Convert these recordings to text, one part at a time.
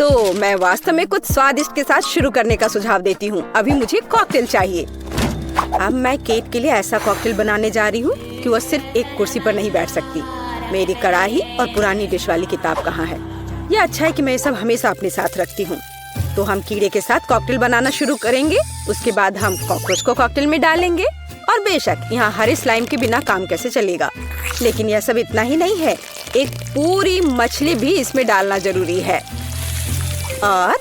तो मैं वास्तव में कुछ स्वादिष्ट के साथ शुरू करने का सुझाव देती हूँ। अभी मुझे कॉकटेल चाहिए। अब मैं केट के लिए ऐसा कॉकटेल बनाने जा रही हूँ कि वह सिर्फ एक कुर्सी पर नहीं बैठ सकती। मेरी कढ़ाई और पुरानी डिश वाली किताब कहाँ है? यह अच्छा है कि मैं ये सब हमेशा अपने साथ रखती हूँ। तो हम कीड़े के साथ कॉकटेल बनाना शुरू करेंगे। उसके बाद हम कॉकरोच को कॉकटेल में डालेंगे। और बेशक यहाँ हरे स्लाइम के बिना काम कैसे चलेगा। लेकिन यह सब इतना ही नहीं है, एक पूरी मछली भी इसमें डालना जरूरी है। और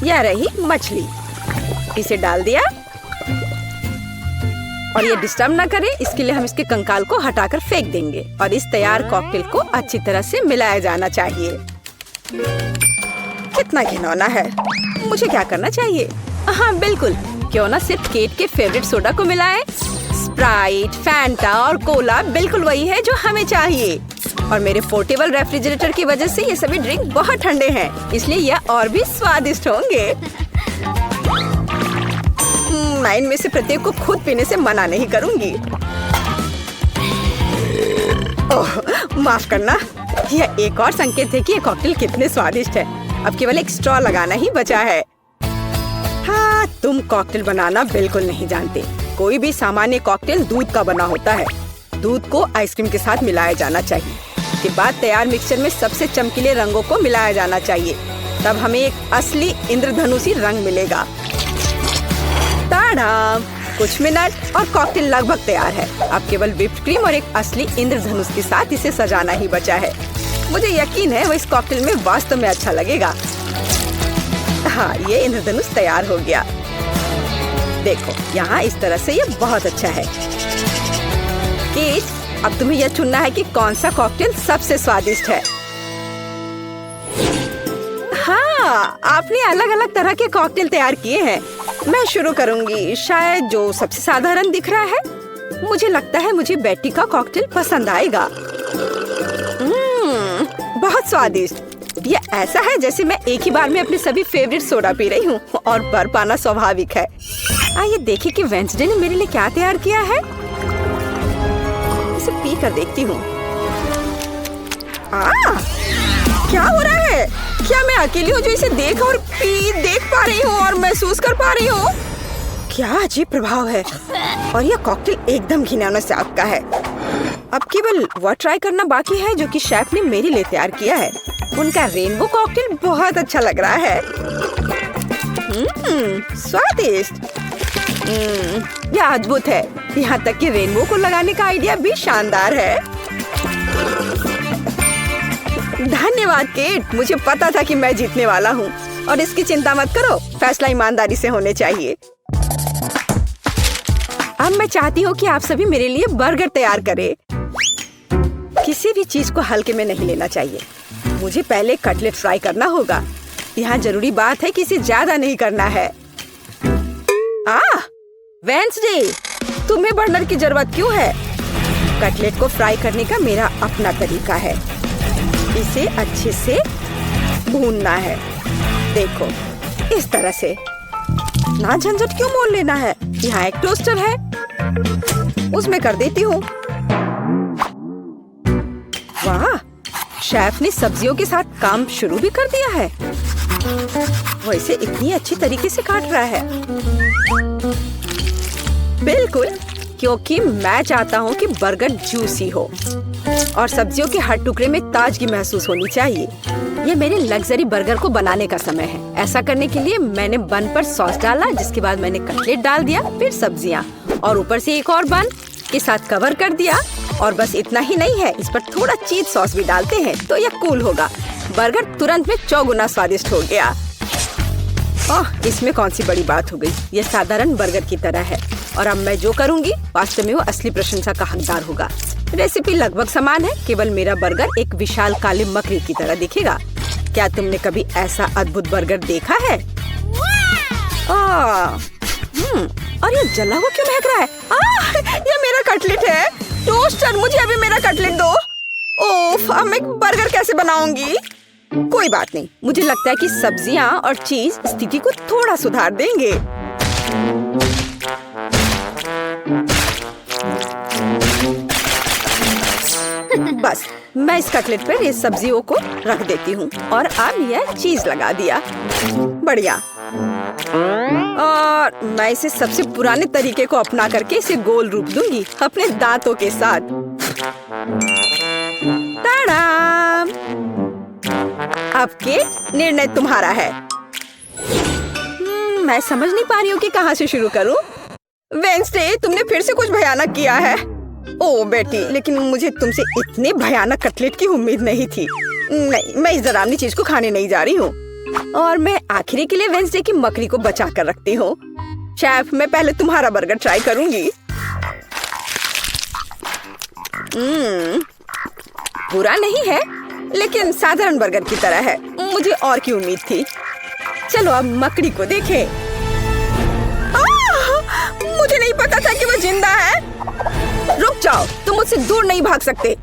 यह रही मछली, इसे डाल दिया। और ये डिस्टर्ब ना करे, इसके लिए हम इसके कंकाल को हटाकर फेंक देंगे। और इस तैयार कॉकटेल को अच्छी तरह से मिलाया जाना चाहिए। कितना घिनौना है। मुझे क्या करना चाहिए? हाँ बिल्कुल, क्यों ना सिर्फ केट के फेवरेट सोडा को मिलाएं। स्प्राइट, फैंटा और कोला बिल्कुल वही है जो हमें चाहिए। और मेरे पोर्टेबल रेफ्रिजरेटर की वजह से ये सभी ड्रिंक बहुत ठंडे हैं, इसलिए यह और भी स्वादिष्ट होंगे। मैं इनमें से प्रत्येक को खुद पीने से मना नहीं करूंगी। ओह, माफ करना। यह एक और संकेत है कि ये कॉकटेल कितने स्वादिष्ट है। अब केवल एक स्ट्रॉ लगाना ही बचा है। हाँ, तुम कॉकटेल बनाना बिल्कुल नहीं जानते। कोई भी सामान्य कॉकटेल दूध का बना होता है। दूध को आइसक्रीम के साथ मिलाया जाना चाहिए। उसके बाद तैयार मिक्सचर में सबसे चमकीले रंगों को मिलाया जाना चाहिए। तब हमें एक असली इंद्रधनुषी रंग मिलेगा। ताड़ाम! कुछ मिनट और कॉकटेल लगभग तैयार है। अब केवल व्हिप्ड क्रीम और एक असली इंद्रधनुष के साथ इसे सजाना ही बचा है। मुझे यकीन है वो इस कॉकटेल में वास्तव में अच्छा लगेगा। हाँ, ये इंद्रधनुष तैयार हो गया। देखो, यहाँ इस तरह से ये बहुत अच्छा है। केट, अब तुम्हें यह चुनना है कि कौन सा कॉकटेल सबसे स्वादिष्ट है। हाँ, आपने अलग अलग तरह के कॉकटेल तैयार किए हैं। मैं शुरू करूंगी, शायद जो सबसे साधारण दिख रहा है। मुझे लगता है मुझे बेटी का कॉकटेल पसंद आएगा। बहुत स्वादिष्ट। यह ऐसा है जैसे मैं एक ही बार में अपने सभी फेवरेट सोडा पी रही हूँ। और भर पाना स्वाभाविक है। आइए देखें कि वेंसडे ने मेरे लिए क्या तैयार किया है। इसे पी कर देखती हूँ। क्या हो रहा है? क्या मैं अकेली हूँ जो इसे देख पा रही हूँ और महसूस कर पा रही हूँ? क्या अजीब प्रभाव है। और यह कॉकटेल एकदम घिनौना स्वाद का है। अब केवल वह ट्राई करना बाकी है जो कि शेफ ने मेरे लिए तैयार किया है। उनका रेनबो कॉकटेल बहुत अच्छा लग रहा है। स्वादिष्ट। यह अद्भुत है। यहाँ तक कि रेनबो को लगाने का आइडिया भी शानदार है। धन्यवाद केट, मुझे पता था कि मैं जीतने वाला हूँ। और इसकी चिंता मत करो, फैसला ईमानदारी से होने चाहिए। अब मैं चाहती हूँ कि आप सभी मेरे लिए बर्गर तैयार करें। किसी भी चीज को हल्के में नहीं लेना चाहिए। मुझे पहले कटलेट फ्राई करना होगा। यहाँ जरूरी बात है कि इसे ज्यादा नहीं करना है। वेंसडे, तुम्हें बर्नर की जरूरत क्यों है? कटलेट को फ्राई करने का मेरा अपना तरीका है। इसे अच्छे से भूनना है। देखो, इस तरह से। ना झंझट क्यों मोल लेना है। यहाँ एक टोस्टर है, उसमें कर देती हूँ। वाह, शेफ ने सब्जियों के साथ काम शुरू भी कर दिया है। वो इसे इतनी अच्छी तरीके से काट रहा है। बिल्कुल, क्योंकि मैं चाहता हूँ कि बर्गर जूसी हो और सब्जियों के हर टुकड़े में ताजगी महसूस होनी चाहिए। ये मेरे लग्जरी बर्गर को बनाने का समय है। ऐसा करने के लिए मैंने बन पर सॉस डाला, जिसके बाद मैंने कटलेट डाल दिया, फिर सब्जियाँ और ऊपर से एक और बन के साथ कवर कर दिया। और बस इतना ही नहीं है, इस पर थोड़ा चीज सॉस भी डालते हैं तो यह कूल होगा। बर्गर तुरंत में 4 गुना स्वादिष्ट हो गया। इसमें कौन सी बड़ी बात हो गई। यह साधारण बर्गर की तरह है और अब मैं जो करूँगी वास्तव में वो असली प्रशंसा का हकदार होगा। रेसिपी लगभग समान है, केवल मेरा बर्गर एक विशाल काले मकड़ी की तरह दिखेगा। क्या तुमने कभी ऐसा अद्भुत बर्गर देखा है? और ये जला हुआ क्यों महक रहा है? ये मेरा कटलेट है। टोस्टर, मुझे अभी मेरा कटलेट दो। ओफ, अब मैं बर्गर कैसे बनाऊंगी? कोई बात नहीं, मुझे लगता है कि सब्जियां और चीज स्थिति को थोड़ा सुधार देंगे। बस मैं इस कटलेट पर इस सब्जियों को रख देती हूँ और अब यह चीज लगा दिया। बढ़िया। और मैं इसे सबसे पुराने तरीके को अपना करके इसे गोल रूप दूंगी अपने दांतों के साथ। ताड़ाम! अब केट, निर्णय तुम्हारा है। मैं समझ नहीं पा रही हूँ कि कहाँ से शुरू करूँ। वेंसडे, तुमने फिर से कुछ भयानक किया है। ओह बेटी, लेकिन मुझे तुमसे इतने भयानक कटलेट की उम्मीद नहीं थी। नहीं, मैं इस डरावनी चीज को खाने नहीं जा रही हूँ। और मैं आखिरी के लिए वेंसडे की मकड़ी को बचा कर रखती हूँ। शेफ, मैं पहले तुम्हारा बर्गर ट्राई करूंगी। बुरा नहीं है, लेकिन साधारण बर्गर की तरह है। मुझे और की उम्मीद थी। चलो अब मकड़ी को देखें। मुझे नहीं पता था कि वो जिंदा है। रुक जाओ, तुम मुझसे दूर नहीं भाग सकते।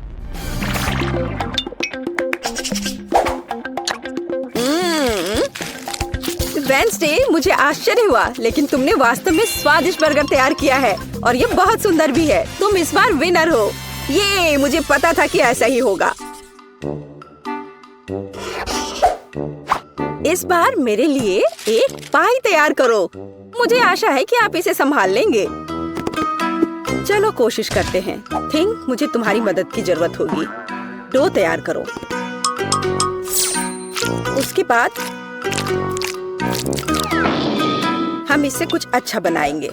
वेंसडे, मुझे आश्चर्य हुआ, लेकिन तुमने वास्तव में स्वादिष्ट बर्गर तैयार किया है और ये बहुत सुंदर भी है। तुम इस बार विनर हो। ये मुझे पता था कि ऐसा ही होगा। इस बार मेरे लिए एक पाई तैयार करो। मुझे आशा है कि आप इसे संभाल लेंगे। चलो कोशिश करते हैं। थिंक मुझे तुम्हारी मदद की जरूरत होगी। डो तैयार करो। उसके बाद हम इससे कुछ अच्छा बनाएंगे।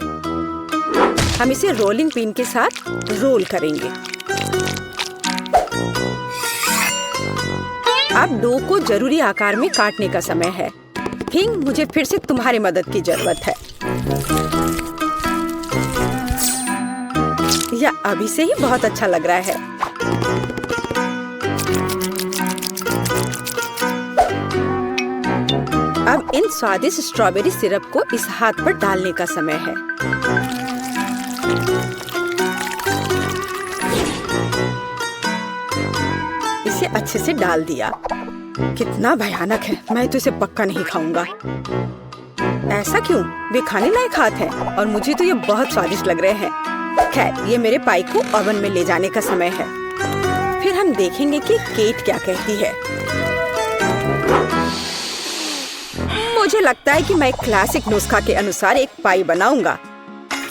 हम इसे रोलिंग पिन के साथ रोल करेंगे। अब डो को जरूरी आकार में काटने का समय है। थिंक मुझे फिर से तुम्हारी मदद की जरूरत है। यह अभी से ही बहुत अच्छा लग रहा है। अब इन स्वादिष्ट स्ट्रॉबेरी सिरप को इस हाथ पर डालने का समय है। इसे अच्छे से डाल दिया। कितना भयानक है। मैं तो इसे पक्का नहीं खाऊंगा। ऐसा क्यों? वे खाने लायक हाथ हैं और मुझे तो ये बहुत स्वादिष्ट लग रहे हैं। खैर, ये मेरे पाई को ओवन में ले जाने का समय है। फिर हम देखेंगे कि केट क्या कहती है। मुझे लगता है कि मैं क्लासिक नुस्खा के अनुसार एक पाई बनाऊंगा।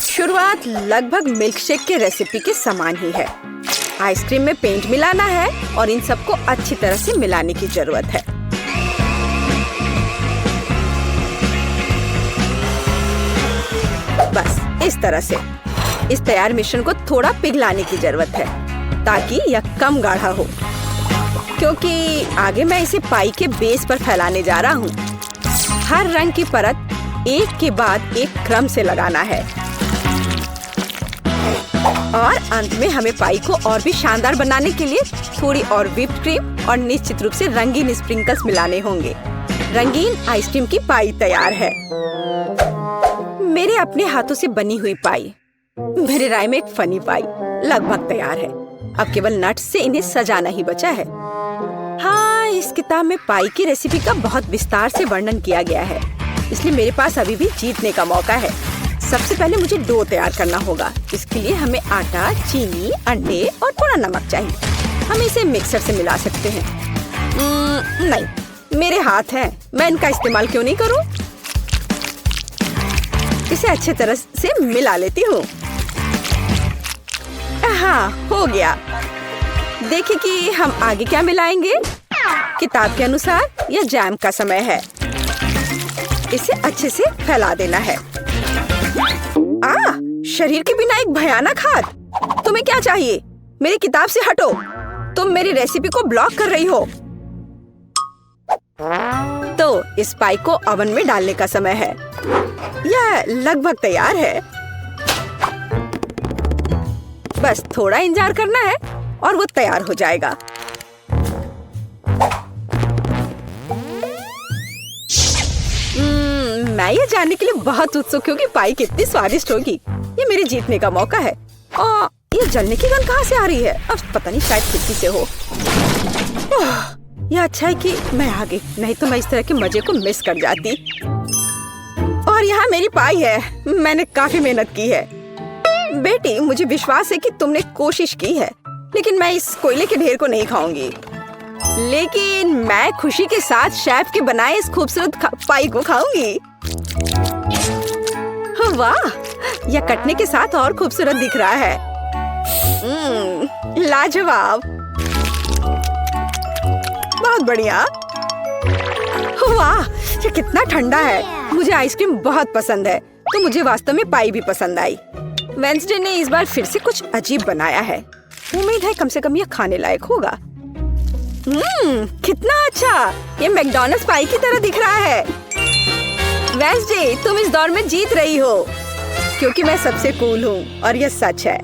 शुरुआत लगभग मिल्कशेक के रेसिपी के समान ही है। आइसक्रीम में पेंट मिलाना है और इन सबको अच्छी तरह से मिलाने की जरूरत है। बस इस तरह से। इस तैयार मिश्रण को थोड़ा पिघलाने की जरूरत है ताकि यह कम गाढ़ा हो, क्योंकि आगे मैं इसे पाई के बेस पर फैलाने जा रहा हूँ। हर रंग की परत एक के बाद एक क्रम से लगाना है और अंत में हमें पाई को और भी शानदार बनाने के लिए थोड़ी और व्हिप्ड क्रीम और निश्चित रूप से रंगीन स्प्रिंकल्स मिलाने होंगे। रंगीन आइसक्रीम की पाई तैयार है। मेरे अपने हाथों से बनी हुई पाई, मेरे राय में एक फनी पाई, लगभग तैयार है। अब केवल नट्स से इन्हें सजाना ही बचा है। हाँ, इस किताब में पाई की रेसिपी का बहुत विस्तार से वर्णन किया गया है, इसलिए मेरे पास अभी भी जीतने का मौका है। सबसे पहले मुझे डो तैयार करना होगा। इसके लिए हमें आटा, चीनी, अंडे और थोड़ा नमक चाहिए। हम इसे मिक्सर से मिला सकते हैं। नहीं, मेरे हाथ हैं, मैं इनका इस्तेमाल क्यों नहीं करूं? इसे अच्छे तरह से मिला लेती हूँ। हाँ, हो गया। देखिए कि हम आगे क्या मिलाएंगे। किताब के अनुसार यह जैम का समय है। इसे अच्छे से फैला देना है। शरीर के बिना एक भयानक हाथ। तुम्हें क्या चाहिए? मेरी किताब से हटो। तुम मेरी रेसिपी को ब्लॉक कर रही हो। तो इस पाई को ओवन में डालने का समय है। यह लगभग तैयार है। बस थोड़ा इंतजार करना है और वो तैयार हो जाएगा। मैं ये जानने के लिए बहुत उत्सुक हूँ कि पाई कितनी स्वादिष्ट होगी। ये मेरे जीतने का मौका है। और ये जलने की गंध कहाँ से आ रही है? अब पता नहीं, शायद खिड़की से हो। यह अच्छा है कि मैं आ गई, नहीं तो मैं इस तरह के मजे को मिस कर जाती। और यहाँ मेरी पाई है। मैंने काफी मेहनत की है। बेटी, मुझे विश्वास है कि तुमने कोशिश की है। लेकिन मैं इस कोयले के ढेर को नहीं खाऊंगी। लेकिन मैं खुशी के साथ शेफ के बनाए इस खूबसूरत पाई को खाऊंगी। वाह, यह कटने के साथ और खूबसूरत दिख रहा है। लाजवाब, बहुत बढ़िया। वाह, ये कितना ठंडा है। मुझे आइसक्रीम बहुत पसंद है, तो मुझे वास्तव में पाई भी पसंद आई। वेंसडे ने इस बार फिर से कुछ अजीब बनाया है। उम्मीद है कम से कम यह खाने लायक होगा। कितना अच्छा, ये मैकडॉनल्ड्स पाई की तरह दिख रहा है। वेंसडे, तुम इस दौर में जीत रही हो, क्योंकि मैं सबसे कूल हूँ और यह सच है।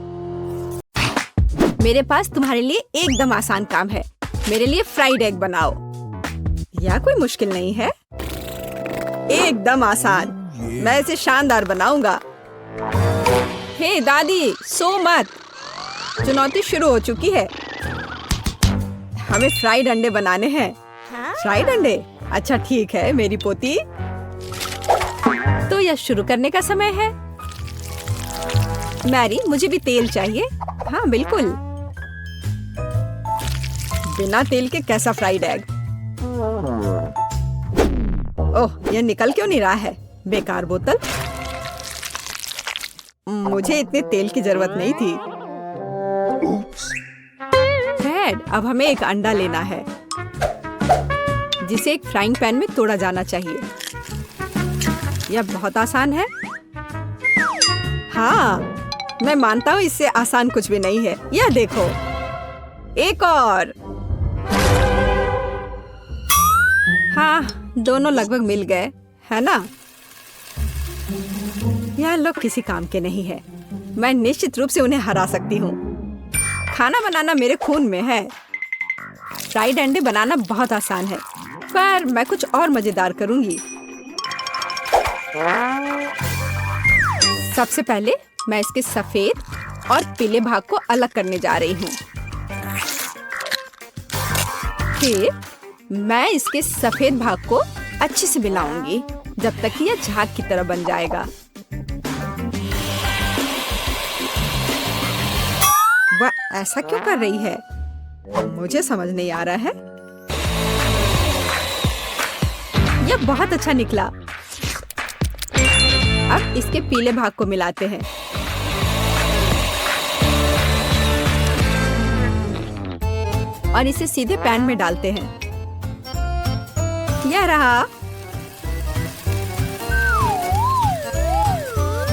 मेरे पास तुम्हारे लिए एकदम आसान काम है। मेरे लिए फ्राइड एग बनाओ। यह कोई मुश्किल नहीं है, एकदम आसान। मैं इसे शानदार बनाऊंगा। हे दादी, सो मत। चुनौती शुरू हो चुकी है। हमें फ्राइड अंडे बनाने हैं। फ्राइड अंडे? अच्छा ठीक है मेरी पोती। तो यह शुरू करने का समय है। मैरी, मुझे भी तेल चाहिए। हाँ बिल्कुल। बिना तेल के कैसा फ्राइड एग? ओह, यह निकल क्यों नहीं रहा है? बेकार बोतल। मुझे इतने तेल की जरूरत नहीं थी। फ्रेड, अब हमें एक अंडा लेना है, जिसे एक फ्राइंग पैन में तोड़ा जाना चाहिए। यह बहुत आसान है। हाँ, मैं मानता हूँ इससे आसान कुछ भी नहीं है। यह देखो, एक और। हाँ, दोनों लगभग मिल गए, है ना? यह लोग किसी काम के नहीं है। मैं निश्चित रूप से उन्हें हरा सकती हूँ। खाना बनाना मेरे खून में है। फ्राइड अंडे बनाना बहुत आसान है, पर मैं कुछ और मजेदार करूंगी। सबसे पहले मैं इसके सफेद और पीले भाग को अलग करने जा रही हूँ। फिर मैं इसके सफेद भाग को अच्छे से मिलाऊंगी जब तक कि यह झाग की तरह बन जाएगा। वह ऐसा क्यों कर रही है? मुझे समझ नहीं आ रहा है। यह बहुत अच्छा निकला। अब इसके पीले भाग को मिलाते हैं। और इसे सीधे पैन में डालते हैं। यह रहा।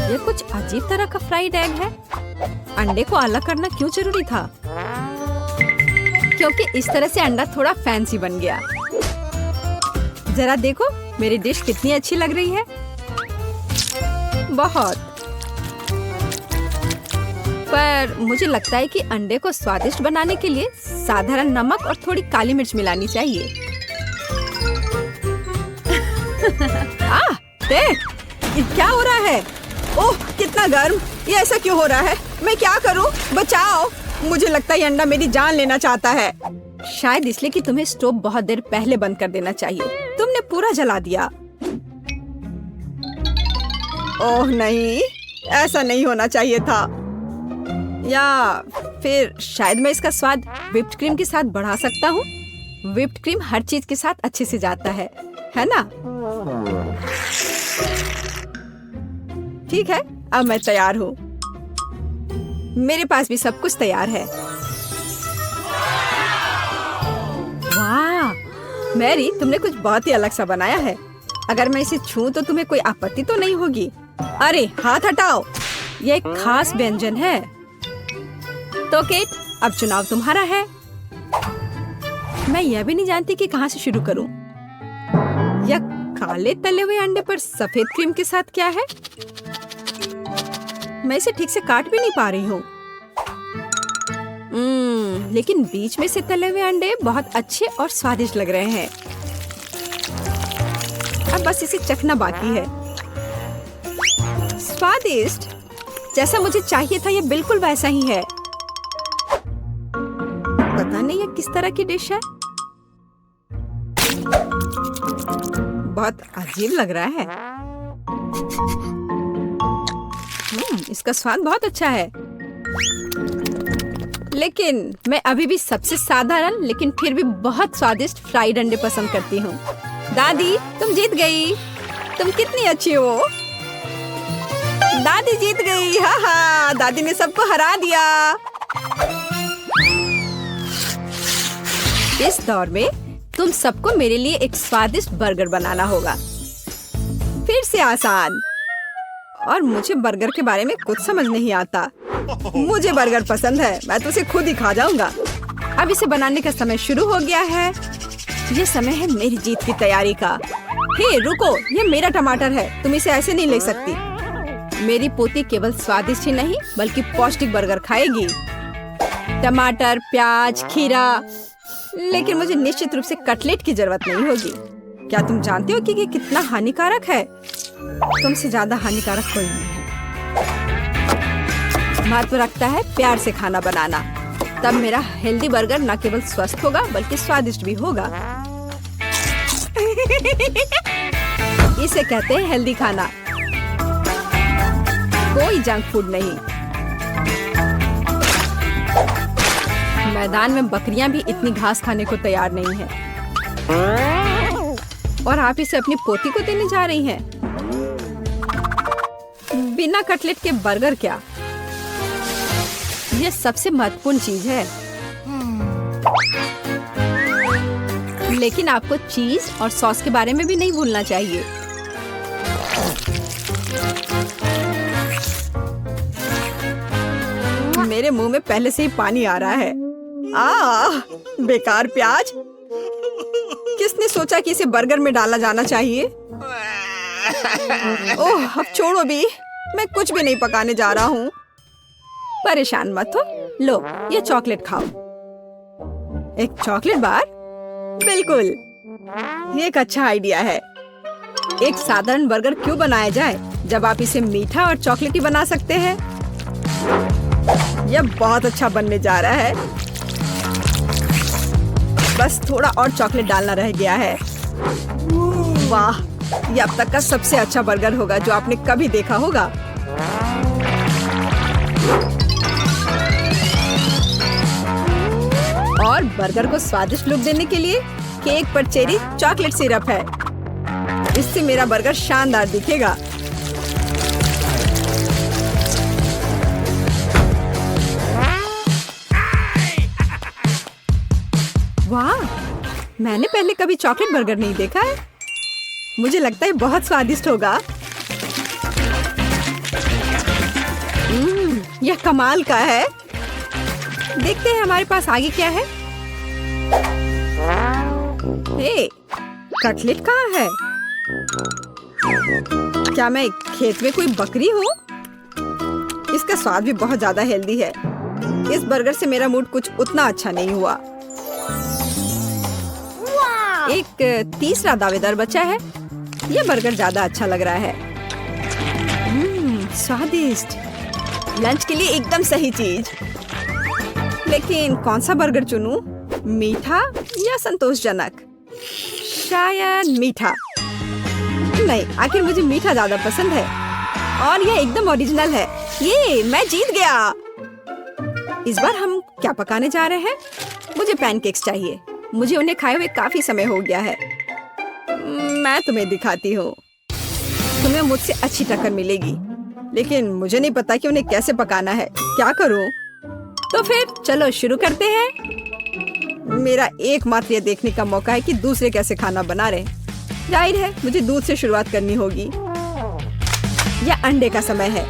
यह कुछ अजीब तरह का फ्राइड एग है। अंडे को अलग करना क्यों जरूरी था? क्योंकि इस तरह से अंडा थोड़ा फैंसी बन गया। जरा देखो मेरी डिश कितनी अच्छी लग रही है। बहुत। पर मुझे लगता है कि अंडे को स्वादिष्ट बनाने के लिए साधारण नमक और थोड़ी काली मिर्च मिलानी चाहिए। देख, ये क्या हो रहा है? ओह, कितना गर्म। ये ऐसा क्यों हो रहा है? मैं क्या करूं? बचाओ। मुझे लगता है ये अंडा मेरी जान लेना चाहता है। शायद इसलिए कि तुम्हें स्टोव बहुत देर पहले बंद कर देना चाहिए। तुमने पूरा जला दिया। ओह नहीं, ऐसा नहीं होना चाहिए था। या फिर शायद मैं इसका स्वाद व्हिप्ड क्रीम के साथ बढ़ा सकता हूँ। व्हिप्ड क्रीम हर चीज के साथ अच्छे से जाता है ना? ठीक है, अब मैं तैयार हूँ। मेरे पास भी सब कुछ तैयार है। वाह, मैरी, तुमने कुछ बहुत ही अलग सा बनाया है। अगर मैं इसे छूं तो तुम्हें कोई आपत्ति तो नहीं होगी? अरे हाथ हटाओ, यह एक खास व्यंजन है। तो केट, अब चुनाव तुम्हारा है। मैं यह भी नहीं जानती कि कहाँ से शुरू करूं। यह काले तले हुए अंडे पर सफेद क्रीम के साथ क्या है? मैं इसे ठीक से काट भी नहीं पा रही हूँ। लेकिन बीच में से तले हुए अंडे बहुत अच्छे और स्वादिष्ट लग रहे हैं। अब बस इसे चखना बाकी है। स्वादिष्ट, जैसा मुझे चाहिए था, यह बिल्कुल वैसा ही है। पता नहीं यह किस तरह की डिश है। बहुत अजीब लग रहा है। इसका स्वाद बहुत अच्छा है, लेकिन मैं अभी भी सबसे साधारण लेकिन फिर भी बहुत स्वादिष्ट फ्राइड अंडे पसंद करती हूँ। दादी, तुम जीत गई। तुम कितनी अच्छी हो। दादी जीत गई। हाँ हाँ, दादी ने सबको हरा दिया। इस दौर में तुम सबको मेरे लिए एक स्वादिष्ट बर्गर बनाना होगा। फिर से आसान। और मुझे बर्गर के बारे में कुछ समझ नहीं आता। मुझे बर्गर पसंद है, मैं तो उसे खुद ही खा जाऊंगा। अब इसे बनाने का समय शुरू हो गया है। ये समय है मेरी जीत की तैयारी का। हे रुको, ये मेरा टमाटर है, तुम इसे ऐसे नहीं ले सकती। मेरी पोती केवल स्वादिष्ट ही नहीं बल्कि पौष्टिक बर्गर खाएगी। टमाटर, प्याज, खीरा। लेकिन मुझे निश्चित रूप से कटलेट की जरूरत नहीं होगी। क्या तुम जानते हो कि ये कितना हानिकारक है? तुमसे ज्यादा हानिकारक कोई नहीं है। महत्व रखता है प्यार से खाना बनाना। तब मेरा हेल्दी बर्गर न केवल स्वस्थ होगा बल्कि स्वादिष्ट भी होगा। इसे कहते हैं हेल्दी खाना, कोई जंक फूड नहीं। मैदान में बकरियां भी इतनी घास खाने को तैयार नहीं है, और आप इसे अपनी पोती को देने जा रही हैं। बिना कटलेट के बर्गर क्या? यह सबसे महत्वपूर्ण चीज है। लेकिन आपको चीज और सॉस के बारे में भी नहीं भूलना चाहिए। मेरे मुंह में पहले से ही पानी आ रहा है। बेकार प्याज। किसने सोचा कि इसे बर्गर में डाला जाना चाहिए? ओह, अब छोड़ो भी, मैं कुछ भी नहीं पकाने जा रहा हूँ। परेशान मत हो। लो, ये चॉकलेट खाओ। एक चॉकलेट बार? बिल्कुल, ये एक अच्छा आइडिया है। एक साधारण बर्गर क्यों बनाया जाए जब आप इसे मीठा और चॉकलेटी बना सकते हैं? यह बहुत अच्छा बनने जा रहा है। बस थोड़ा और चॉकलेट डालना रह गया है। वाह, यह अब तक का सबसे अच्छा बर्गर होगा जो आपने कभी देखा होगा। और बर्गर को स्वादिष्ट लुक देने के लिए केक पर चेरी चॉकलेट सिरप है। इससे मेरा बर्गर शानदार दिखेगा। वाह, मैंने पहले कभी चॉकलेट बर्गर नहीं देखा है। मुझे लगता है बहुत स्वादिष्ट होगा। यह कमाल का है। देखते हैं हमारे पास आगे क्या है। हे, कटलेट कहाँ है? क्या मैं खेत में कोई बकरी हूँ? इसका स्वाद भी बहुत ज्यादा हेल्दी है। इस बर्गर से मेरा मूड कुछ उतना अच्छा नहीं हुआ। एक तीसरा दावेदार बचा है। यह बर्गर ज्यादा अच्छा लग रहा है। स्वादिष्ट। लंच के लिए एकदम सही चीज। लेकिन कौन सा बर्गर चुनूं? मीठा या संतोषजनक? शायद मीठा। नहीं, आखिर मुझे मीठा ज्यादा पसंद है। और यह एकदम ओरिजिनल है। ये मैं जीत गया। इस बार हम क्या पकाने जा रहे हैं? मुझे पैनकेक्स चाहिए। मुझे उन्हें खाए हुए काफी समय हो गया है। मैं तुम्हें दिखाती हूँ। तुम्हें मुझसे अच्छी टक्कर मिलेगी, लेकिन मुझे नहीं पता कि उन्हें कैसे पकाना है। क्या करूँ? तो फिर चलो शुरू करते हैं। मेरा एकमात्र यह देखने का मौका है कि दूसरे कैसे खाना बना रहे। जाहिर है मुझे दूध से शुरुआत करनी होगी। यह अंडे का समय है।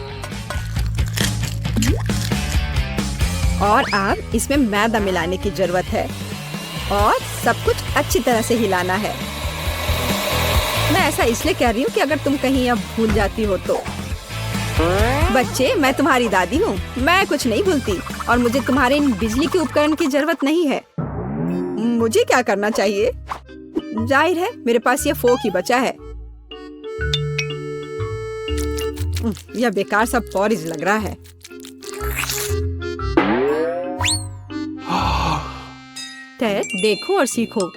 और अब इसमें मैदा मिलाने की जरूरत है और सब कुछ अच्छी तरह से हिलाना है। मैं ऐसा इसलिए कह रही हूँ कि अगर तुम कहीं अब भूल जाती हो तो। बच्चे, मैं तुम्हारी दादी हूँ। मैं कुछ नहीं भूलती और मुझे तुम्हारे इन बिजली के उपकरण की जरूरत नहीं है। मुझे क्या करना चाहिए? जाहिर है मेरे पास ये फोक ही बचा है। यह बेकार सा पॉरिज लग रहा है। टेड, देखो और सीखो।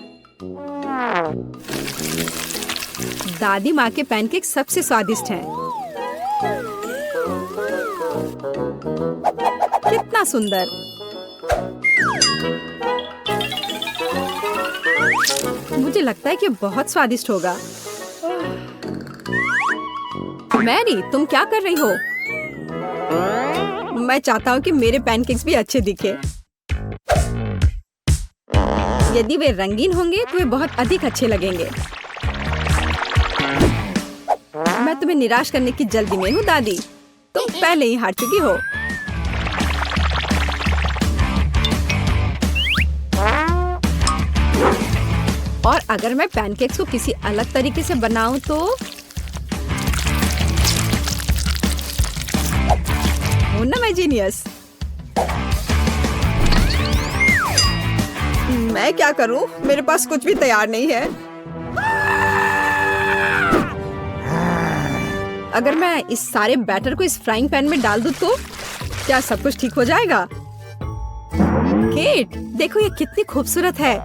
दादी माँ के पैनकेक सबसे स्वादिष्ट हैं। कितना सुंदर। मुझे लगता है कि बहुत स्वादिष्ट होगा। मैरी, तुम क्या कर रही हो? मैं चाहता हूँ कि मेरे पैनकेक्स भी अच्छे दिखे। यदि वे रंगीन होंगे तो वे बहुत अधिक अच्छे लगेंगे। मैं तुम्हें निराश करने की जल्दी में हूँ दादी। तुम पहले ही हार चुकी हो। और अगर मैं पैनकेक्स को किसी अलग तरीके से बनाऊं तो हूं ना मैं जीनियस। मैं क्या करूं? मेरे पास कुछ भी तैयार नहीं है। अगर मैं इस सारे बैटर को इस फ्राइंग पैन में डाल दूं तो क्या सब कुछ ठीक हो जाएगा? केट, देखो ये कितनी खूबसूरत है।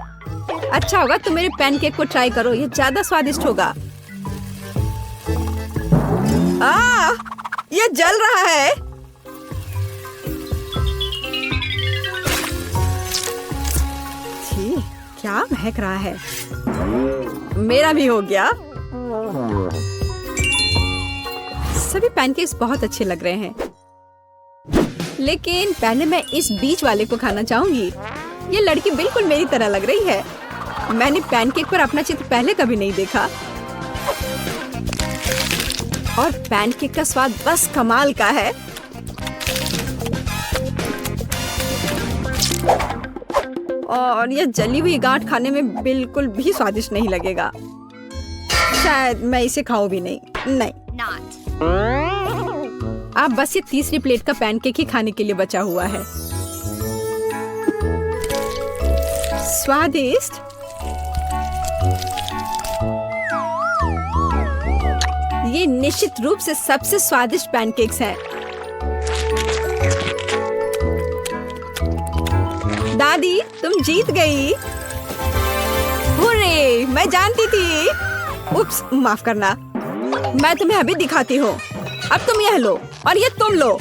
अच्छा होगा तुम मेरे पैनकेक को ट्राई करो, ये ज्यादा स्वादिष्ट होगा। ये जल रहा है। छी, क्या महक रहा है। मेरा भी हो गया। सभी पैनकेक्स बहुत अच्छे लग रहे हैं, लेकिन पहले मैं इस बीच वाले को खाना चाहूंगी। ये लड़की बिल्कुल मेरी तरह लग रही है। मैंने पैनकेक पर अपना चित्र पहले कभी नहीं देखा। और पैनकेक का स्वाद बस कमाल का है। और यह जली हुई गांठ खाने में बिल्कुल भी स्वादिष्ट नहीं लगेगा। शायद मैं इसे खाऊं भी नहीं। अब बस ये तीसरी प्लेट का पैनकेक ही खाने के लिए बचा हुआ है। स्वादिष्ट। ये निश्चित रूप से सबसे स्वादिष्ट पैनकेक्स हैं। दादी, तुम जीत गई। हुर्रे, मैं जानती थी। उप्स, माफ करना। मैं तुम्हें अभी दिखाती हूँ। अब तुम यह लो और ये तुम लो।